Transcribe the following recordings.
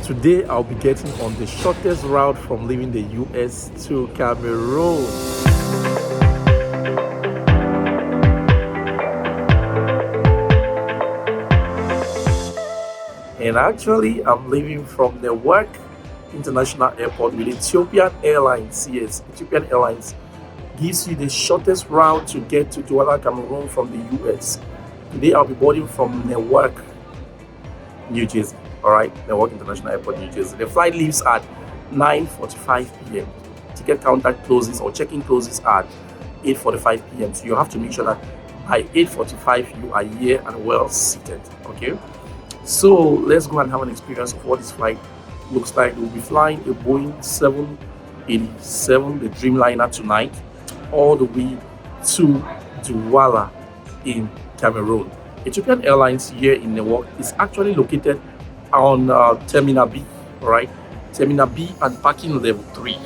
Today I'll be getting on the shortest route from leaving the US to Cameroon. And actually I'm leaving from the Newark International Airport with Ethiopian Airlines. Yes, Ethiopian Airlines gives you the shortest route to get to Douala, Cameroon from the US. Today I'll be boarding from Newark, New Jersey. All right, Newark International Airport, New Jersey. The flight leaves at 9:45 p.m. Ticket counter closes or check-in closes at 8:45 p.m. So you have to make sure that by 8:45 you are here and well seated. Okay, so let's go and have an experience of what this flight looks like. We'll be flying a Boeing 787, the Dreamliner, tonight, all the way to Douala in Cameroon. Ethiopian Airlines here in Newark is actually located on Terminal B, all right? Terminal B and parking level 3.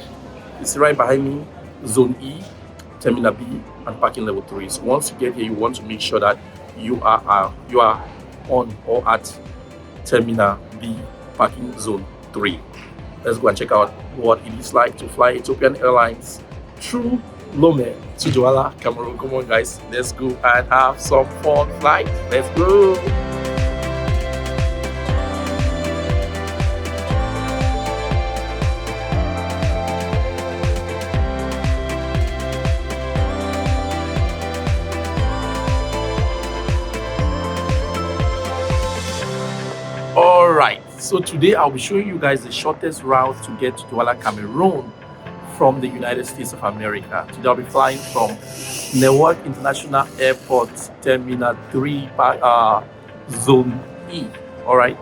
It's right behind me, Zone E, Terminal B and parking level 3. So once you get here, you want to make sure that you are on or at Terminal B, parking zone 3. Let's go and check out what it is like to fly Ethiopian Airlines through Lome to Douala, Cameroon. Come on guys, let's go and have some fun flight. Let's go. All right, so today I'll be showing you guys the shortest route to get to Douala, Cameroon from the United States of America. Today I'll be flying from Newark International Airport, Terminal 3, Zone E. All right,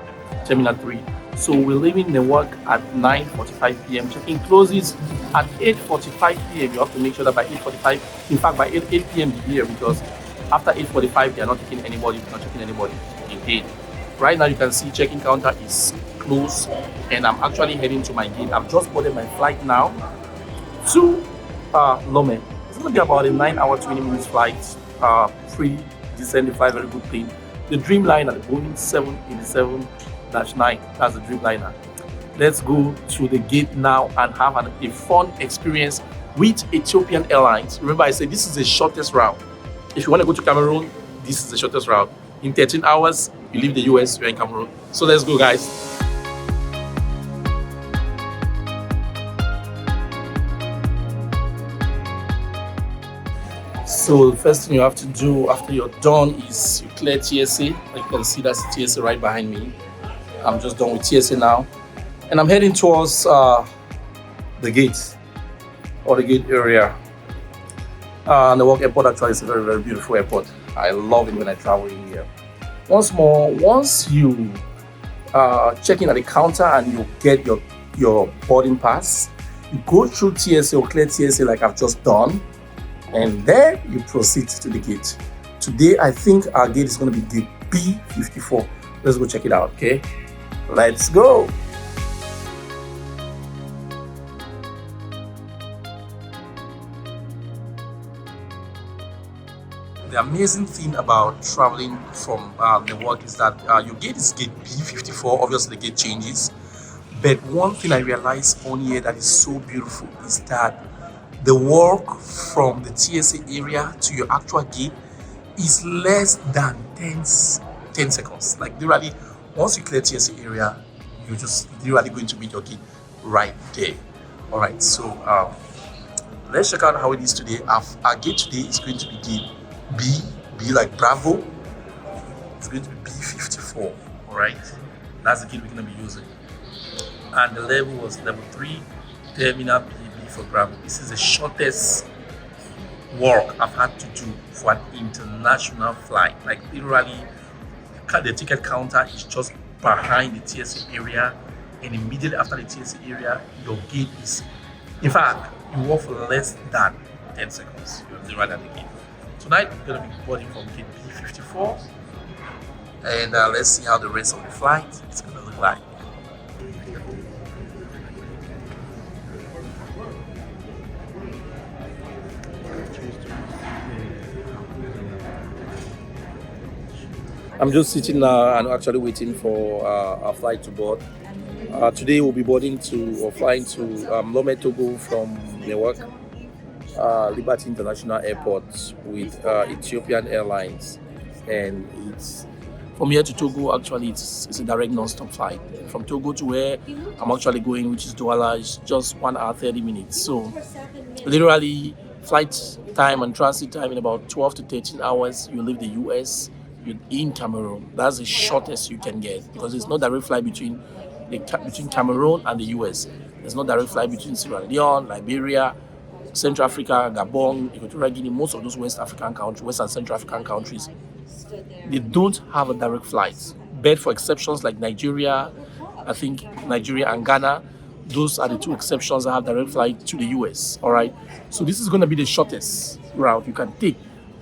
Terminal 3. So we're leaving Newark at 9:45 p.m. Check-in closes at 8:45 p.m. You have to make sure that by 8:45, in fact by 8 p.m. be here, because after 8:45 they are not taking anybody, again. Right now you can see check-in counter is closed and I'm actually heading to my gate. I've just boarded my flight now to Lome. It's going to be about a 9-hour 20-minute flight. Pretty decent, fly very good plane. The Dreamliner, the Boeing 787-9, that's the Dreamliner. Let's go to the gate now and have a fun experience with Ethiopian Airlines. Remember I said this is the shortest route. If you want to go to Cameroon, this is the shortest route. In 13 hours, you leave the US, you're in Cameroon. So let's go, guys. So the first thing you have to do after you're done is you clear TSA. Like you can see, that's TSA right behind me. I'm just done with TSA now. And I'm heading towards the gate, or the gate area. Newark Airport actually is a very, very beautiful airport. I love it when I travel in here. Once more, once you check in at the counter and you get your boarding pass, you go through TSA or clear TSA like I've just done, and then you proceed to the gate. Today, I think our gate is going to be gate B54. Let's go check it out, okay? Let's go. The amazing thing about traveling from Newark is that your gate is gate B54. Obviously, the gate changes. But one thing I realized on here that is so beautiful is that the walk from the TSA area to your actual gate is less than 10 seconds. Like literally, once you clear TSA area, you're just literally going to meet your gate right there. All right, so let's check out how it is today. Our gate today is going to be gate B like Bravo. It's going to be B54. All right, that's the gate we're going to be using. And the level was level 3, Terminal B for Bravo. This is the shortest walk I've had to do for an international flight. Like literally, the ticket counter is just behind the TSA area, and immediately after the TSA area, your gate is, in fact, you walk for less than 10 seconds. You're right at the gate. Tonight, we're going to be boarding from gate B54, and let's see how the rest of the flight is going to look like. I'm just sitting now and actually waiting for our flight to board. Today we'll be boarding to or flying to Lome, Togo from Newark Liberty International Airport with Ethiopian Airlines, and it's from here to Togo. Actually, it's a direct non-stop flight from Togo to where I'm actually going, which is Douala. Is just 1 hour 30 minutes. So literally, flight time and transit time in about 12 to 13 hours. You leave the US. You're in Cameroon. That's the shortest you can get because there's no direct flight between Cameroon and the US. There's no direct flight between Sierra Leone, Liberia, Central Africa, Gabon, Equatorial Guinea. Most of those West and Central African countries, they don't have a direct flight. But for exceptions like Nigeria, I think Nigeria and Ghana, those are the two exceptions that have direct flight to the US. All right. So this is going to be the shortest route you can take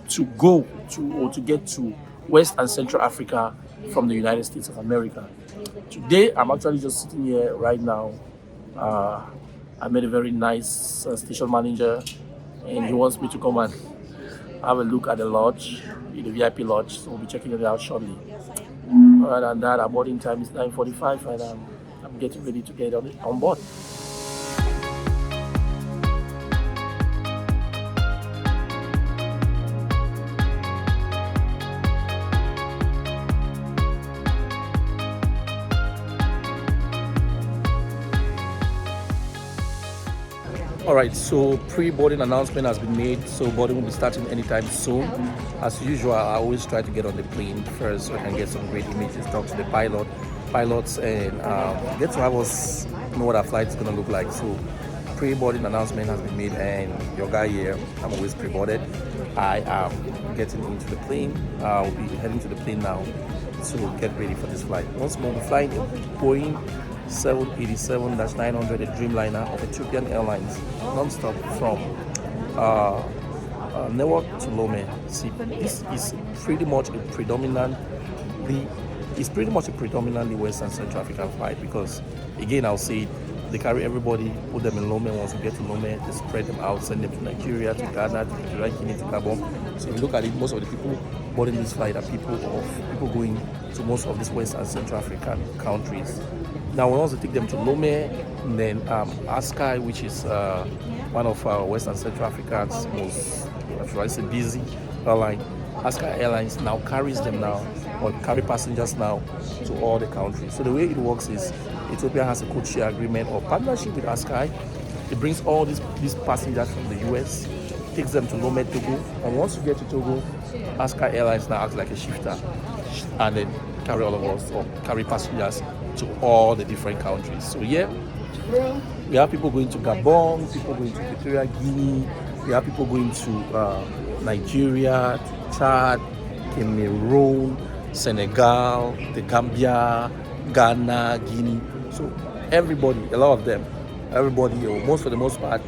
to go to or to get to West and Central Africa from the United States of America. Today, I'm actually just sitting here right now. I met a very nice station manager, and he wants me to come and have a look at the lodge, the VIP lodge. So we'll be checking it out shortly. Other than that, our boarding time is 9:45, and I'm getting ready to get on board. All right, so pre-boarding announcement has been made, so boarding will be starting anytime soon. As usual, I always try to get on the plane first so I can get some great images, talk to the pilots, and get to have us know what our flight is going to look like. So pre-boarding announcement has been made, and your guy here, I'm always pre-boarded. I am getting into the plane. I'll be heading to the plane now to get ready for this flight. Once more, we're flying Boeing 787-900, a Dreamliner of Ethiopian Airlines, non-stop from Newark to Lome. See, this is pretty much a predominantly West and Central African flight because, again, I'll say they carry everybody, put them in Lome. Once we get to Lome, they spread them out, send them to Nigeria, to Ghana, to Equatorial Guinea, to Gabon. So if you look at it, most of the people boarding this flight are people going to most of these West and Central African countries. Now we also take them to Lome, and then Asky, which is one of West and Central Africa's most, busy airline. Asky Airlines now carries them now, or carry passengers now to all the countries. So the way it works is Ethiopia has a code-share agreement or partnership with Asky. It brings all these passengers from the US, takes them to Lome, Togo, and once you get to Togo, Asky Airlines now acts like a shifter, and then carry all of us or carry passengers to all the different countries. So yeah, we have people going to Gabon, people going to Equatorial Guinea, we have people going to Nigeria, to Chad, Cameroon, Senegal, the Gambia, Ghana, Guinea. So everybody, a lot of them, everybody, or most for the most part,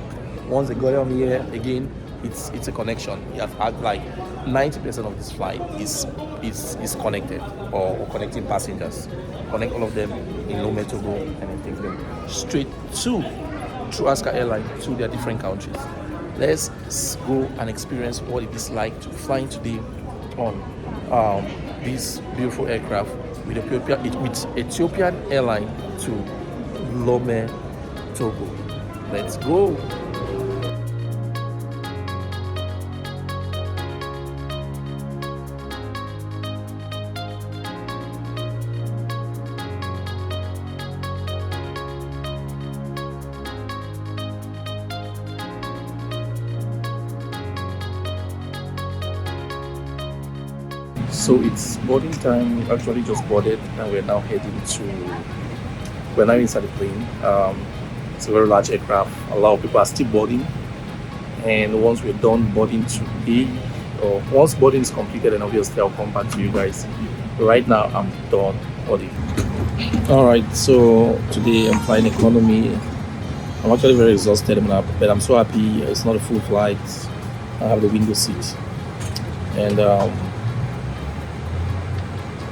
once they got on here, again, it's a connection. You have had like 90% of this flight is connected or connecting passengers. Connect all of them in Lome, Togo, and then take them straight through Asky Airlines to their different countries. Let's go and experience what it is like to flying today on this beautiful aircraft with Ethiopian Airlines to Lome, Togo. Let's go. So it's boarding time. We actually just boarded, and we're now inside the plane. It's a very large aircraft. A lot of people are still boarding, and once we're done boarding today, or once boarding is completed, then obviously I'll come back to you guys. But right now I'm done boarding. All right, so today I'm flying economy. I'm actually very exhausted, but I'm so happy. It's not a full flight. I have the window seat, and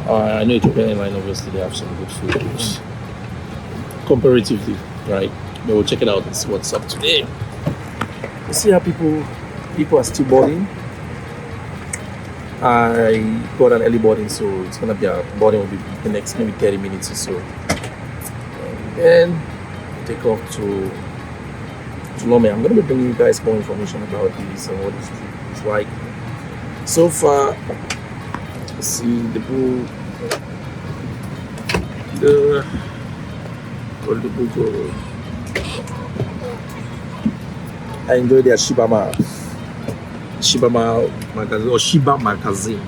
I know Ethiopian Airlines, obviously they have some good food comparatively, right? But we'll check it out and see what's up today. We'll see how people are still boarding. I got an early boarding, so it's gonna be boarding will be the next maybe 30 minutes or so. And and take off to Lome. I'm going to be bringing you guys more information about this and what this trip is like. So far, see the bull, where the bull go. I enjoy their Shiba magazine or Shiba magazine.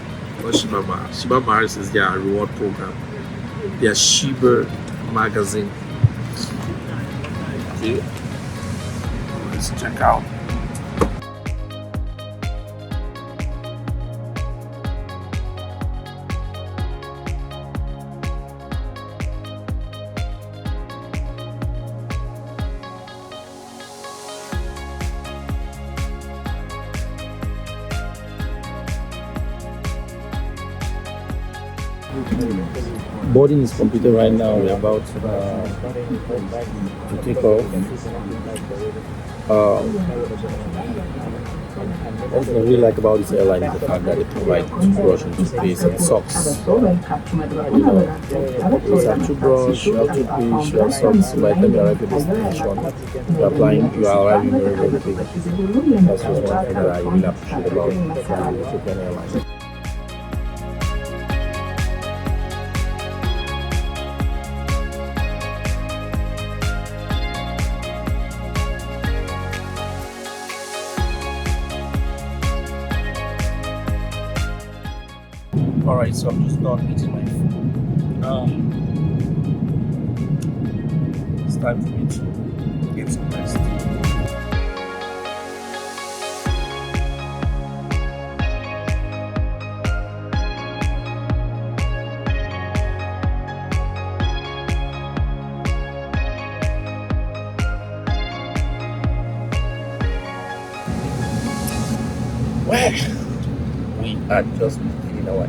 Not Shiba Ma. Shiba Mars is their reward program. Their Shiba magazine. Okay. Let's check out. Boarding is completed right now. We're about to take off. What I really like about this airline is the fact that they provide toothbrush and toothpaste and socks. You know, you have toothbrush, you have toothpaste, you have socks. So by the time you arrive at the destination, you are arriving very, very quick. That's just one thing that I really appreciate about Ethiopian Airlines. Alright, so I'm just done eating my food. It's time for me to get some rest. Well, we are just in our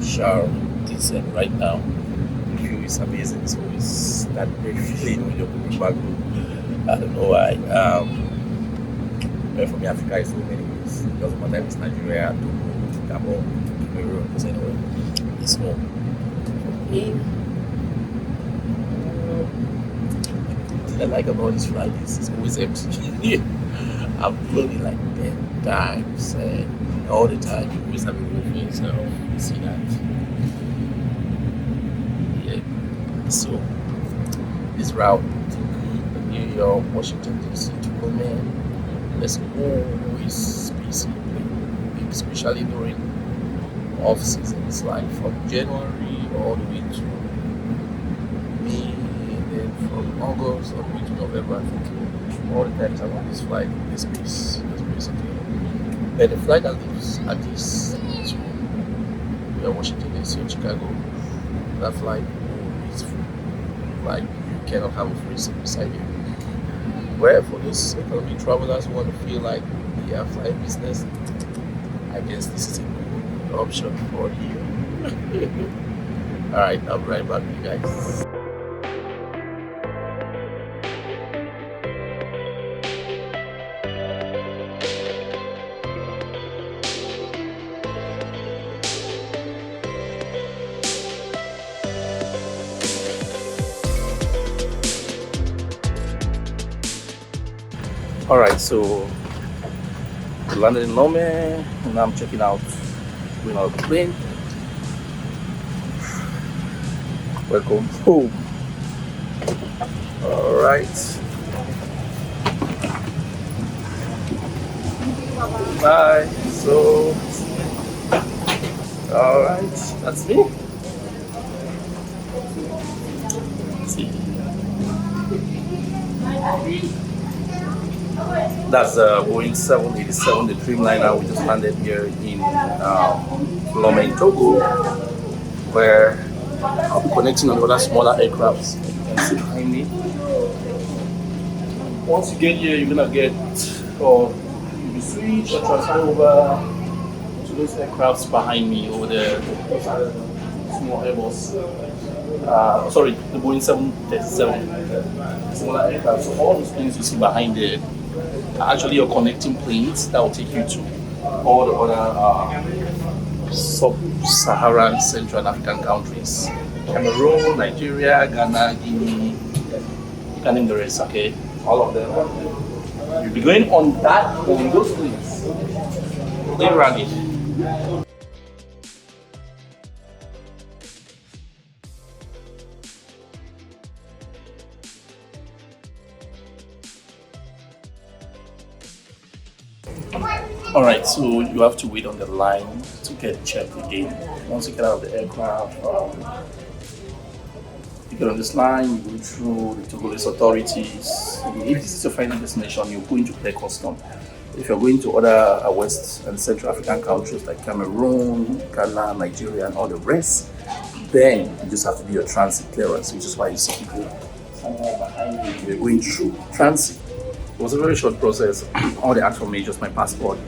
shower descent right now. The view is amazing, so it's that great feeling when you're looking back. I don't know why. But for me, Africa is so many ways. It doesn't matter if it's Nigeria, Togo, Cameroon, because anyway, it's home. What I like about this flight is it's always empty. I've flown it like 10 times, and all the time you always have a room for yourself. You see that? Yeah. So this route to New York, Washington DC to Lome, there's always basically, especially during off seasons, like from January all the way to May, and then from August all the way to November. I think all the times I'm on this flight, this place, basically. And the flight that leaves Addis to Washington DC or Chicago, that flight is full. Like, you cannot have a free seat beside you. Where for those economy travelers who want to feel like they are flight business, I guess this is a good option for you. Alright, I'll be right back with you guys. Alright, so we landed in Lome, and now I'm checking out, going out of the plane. Welcome home. Alright. Bye. So, alright, that's me. Let's see. That's the Boeing 787, the Dreamliner. We just landed here in Lome in Togo, where I'll be connecting on other smaller aircrafts. You can see behind me. Once you get here, you're gonna get, or you'll be switched or transferred over to those aircrafts behind me over there. Those are the small Airbus. Sorry, the Boeing 737 smaller aircraft. So all those planes you see behind there are actually your connecting planes that will take you to all the other sub-Saharan Central African countries: Cameroon, Nigeria, Ghana, Guinea, You can name the rest, okay? All of them. You'll be going on that, on those planes. They run it. All right, so you have to wait on the line to get checked again. Once you get out of the aircraft, you get on this line, you go through the Togolese authorities. If this is your final destination, you're going to clear custom. If you're going to other West and Central African countries like Cameroon, Ghana, Nigeria, and all the rest, then you just have to do your transit clearance, which is why you see people behind you. We're going through transit. It was a very short process. All they asked for me was just my passport,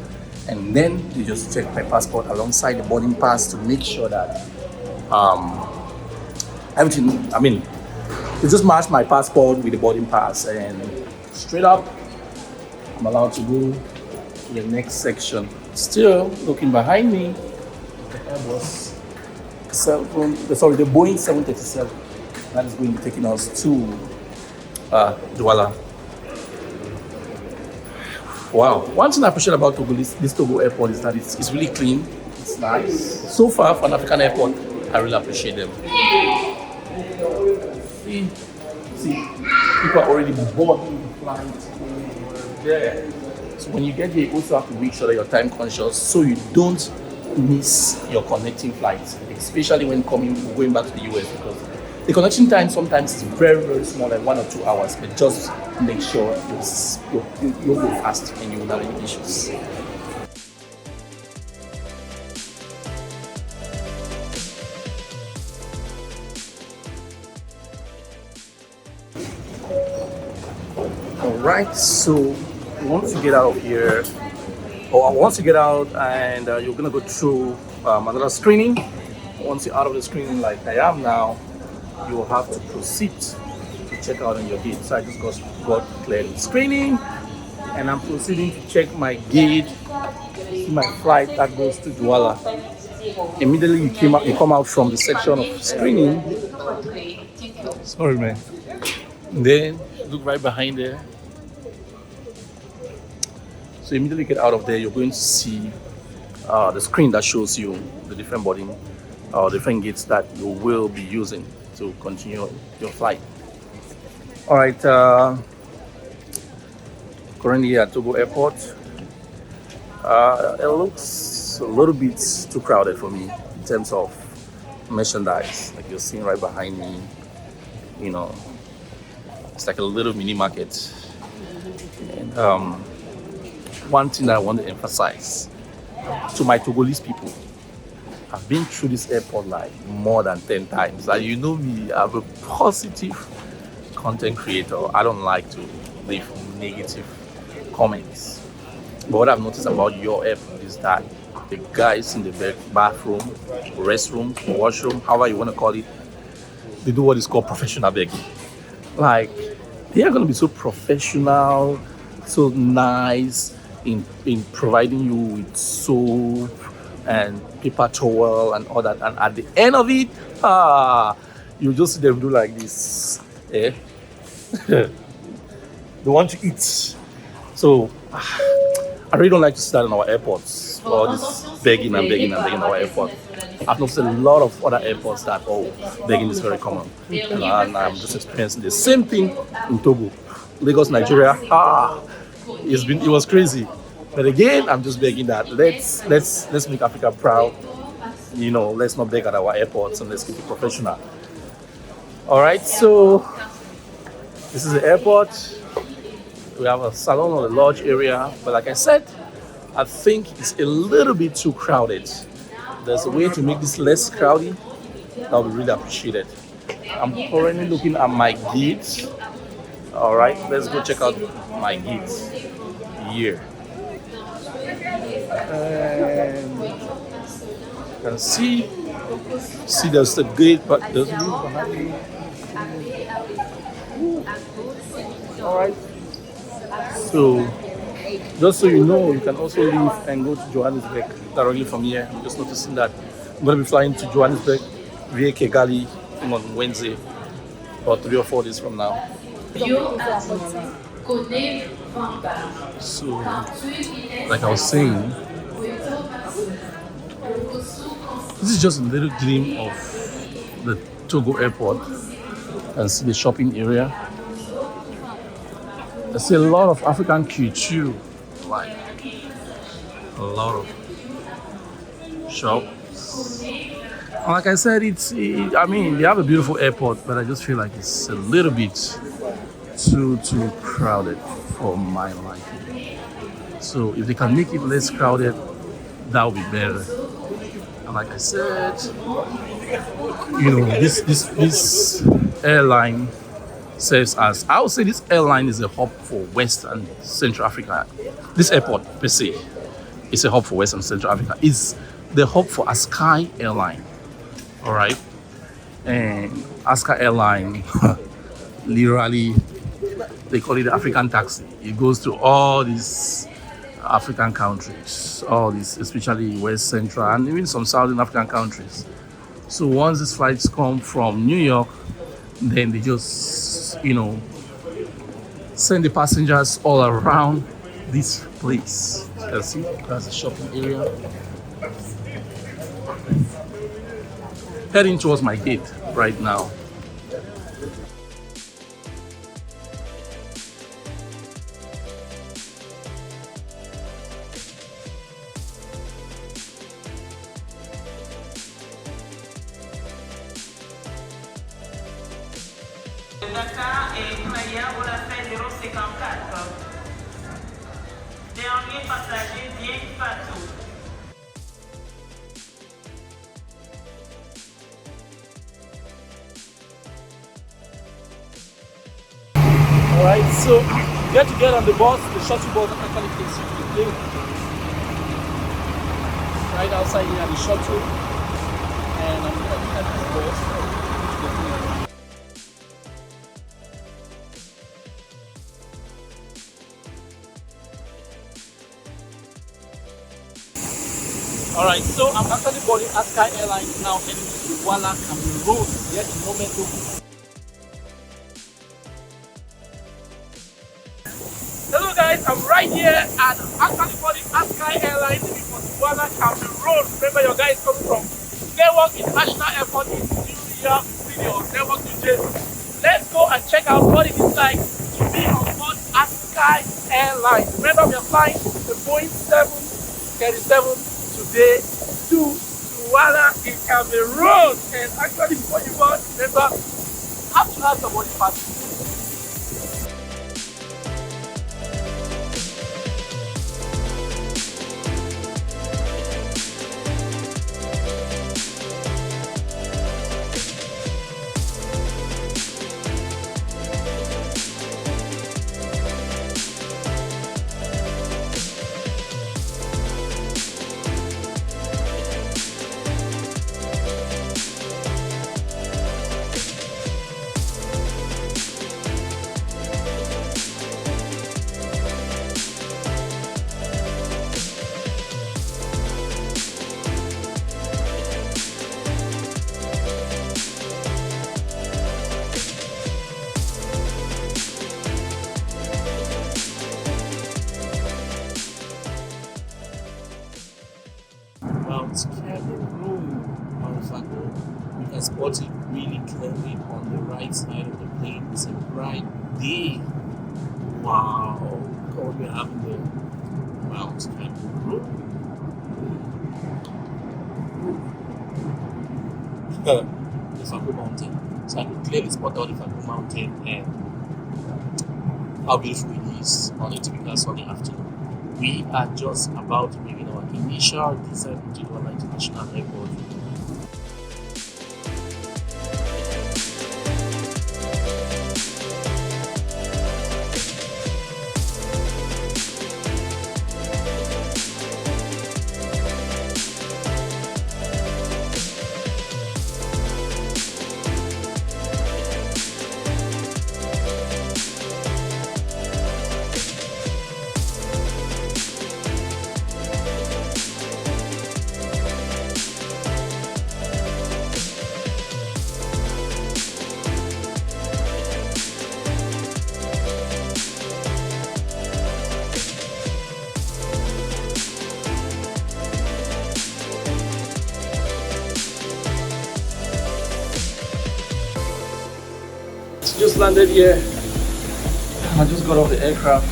and then they just checked my passport alongside the boarding pass to make sure that everything. I mean, they just matched my passport with the boarding pass, and straight up, I'm allowed to go to the next section. Still looking behind me, the Airbus the Boeing 737 that is going to be taking us to Douala. Wow. One thing I appreciate about Togo, this Togo airport is that it's really clean. It's nice. So far for an African airport, I really appreciate them. See, people are already boarding the flight. Yeah. So when you get here, you also have to make sure that you're time conscious so you don't miss your connecting flights, especially when going back to the US, because the connection time sometimes is very, very small, like 1 or 2 hours, but just make sure you'll go fast and you will not have any issues. Alright, so once you get out of here, or once you get out and you're gonna go through another screening. Once you're out of the screening like I am now, you will have to proceed to check out on your gate. So I just got cleared screening, and I'm proceeding to check my gate, my flight that goes to Douala. Immediately you come out from the section of screening. Sorry, man. And then look right behind there. So immediately get out of there, you're going to see the screen that shows you the different boarding different gates that you will be using to continue your flight. All right, currently at Togo Airport. It looks a little bit too crowded for me in terms of merchandise. Like you're seeing right behind me, you know, it's like a little mini market. And one thing that I want to emphasize to my Togolese people, I've been through this airport like more than 10 times. And you know me, I'm a positive content creator. I don't like to leave negative comments. But what I've noticed about your airport is that the guys in the bathroom, restroom, washroom, however you want to call it, they do what is called professional begging. Like, they are going to be so professional, so nice in providing you with soap and paper towel and all that, and at the end of it, you just see them do like this. They want to eat. So I really don't like to see that in our airports. All this begging and begging and begging in our airport. I've noticed a lot of other airports that begging is very common, and I'm just experiencing the same thing in Togo, Lagos, Nigeria. It was crazy. But again, I'm just begging that let's make Africa proud. You know, let's not beg at our airports and let's keep it professional. All right, so this is the airport. We have a salon or a lodge area, but like I said, I think it's a little bit too crowded. There's a way to make this less crowded. That would be really appreciated. I'm currently looking at my gate. All right, let's go check out my gate here. And you can see there's the gate, but there's no behind me. All right. So, just so you know, you can also leave and go to Johannesburg directly from here. I'm just noticing that I'm going to be flying to Johannesburg via Kigali on Wednesday, about 3 or 4 days from now. So, like I was saying, this is just a little glimpse of the Togo airport. You can see the shopping area. I see a lot of African culture, like a lot of shops. And like I said, I mean, they have a beautiful airport, but I just feel like it's a little bit too crowded for my liking. So if they can make it less crowded, that would be better. And like I said, this airline serves as, I would say this airline is a hub for West and Central Africa. This airport per se is a hub for West and Central Africa. It's the hub for Asky Airline. All right, and Asky Airline, literally, they call it the African taxi. It goes to all these African countries, all these, especially West Central and even some Southern African countries. So once these flights come from New York, then they just, send the passengers all around this place. You can see that's the shopping area. Heading towards my gate right now. Dakar et Playa pour la fête 054. Dernier passager, Bien Fatou. Alright, so you get to get on the bus, the shuttle bus that actually takes you to the plane. Right outside here, the shuttle. And I'm going to look at this bus. Alright, so I'm actually boarding Asky Airlines now heading to Douala, Cameroon. Here in Lome, Togo. Hello guys, I'm right here and actually boarding Asky Airlines for Douala, Cameroon. Remember your guys coming from Network International Airport in New York City or Network New Jersey. Let's go and check out what it is like to be on board Asky Airlines. Remember we are flying the Boeing 737 today to Douala in Cameroon. And actually before you board, remember, have to have somebody pass. Cameroon, motherfucker. You can spot it really clearly on the right side of the plane. It's a bright day. Wow. Look at what we have in the Mount Cameroon. The Fago Mountain. So I can clearly spot out the Fago Mountain and how beautiful it is on a typical sunny afternoon. We are just about to begin our initial descent into Douala International Airport. Just landed here. I just got off the aircraft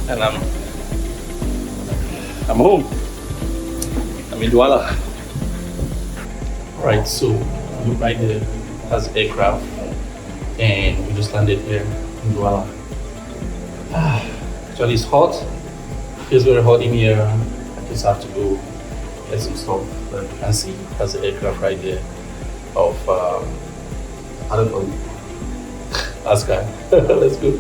and I'm home. I'm in Douala. Right, so I'm right there. That's the aircraft, and we just landed here in Douala. Actually, it's hot. Feels very hot in here. I just have to go get some stuff. But you can see that's the aircraft right there of I don't know. Asky. Let's go.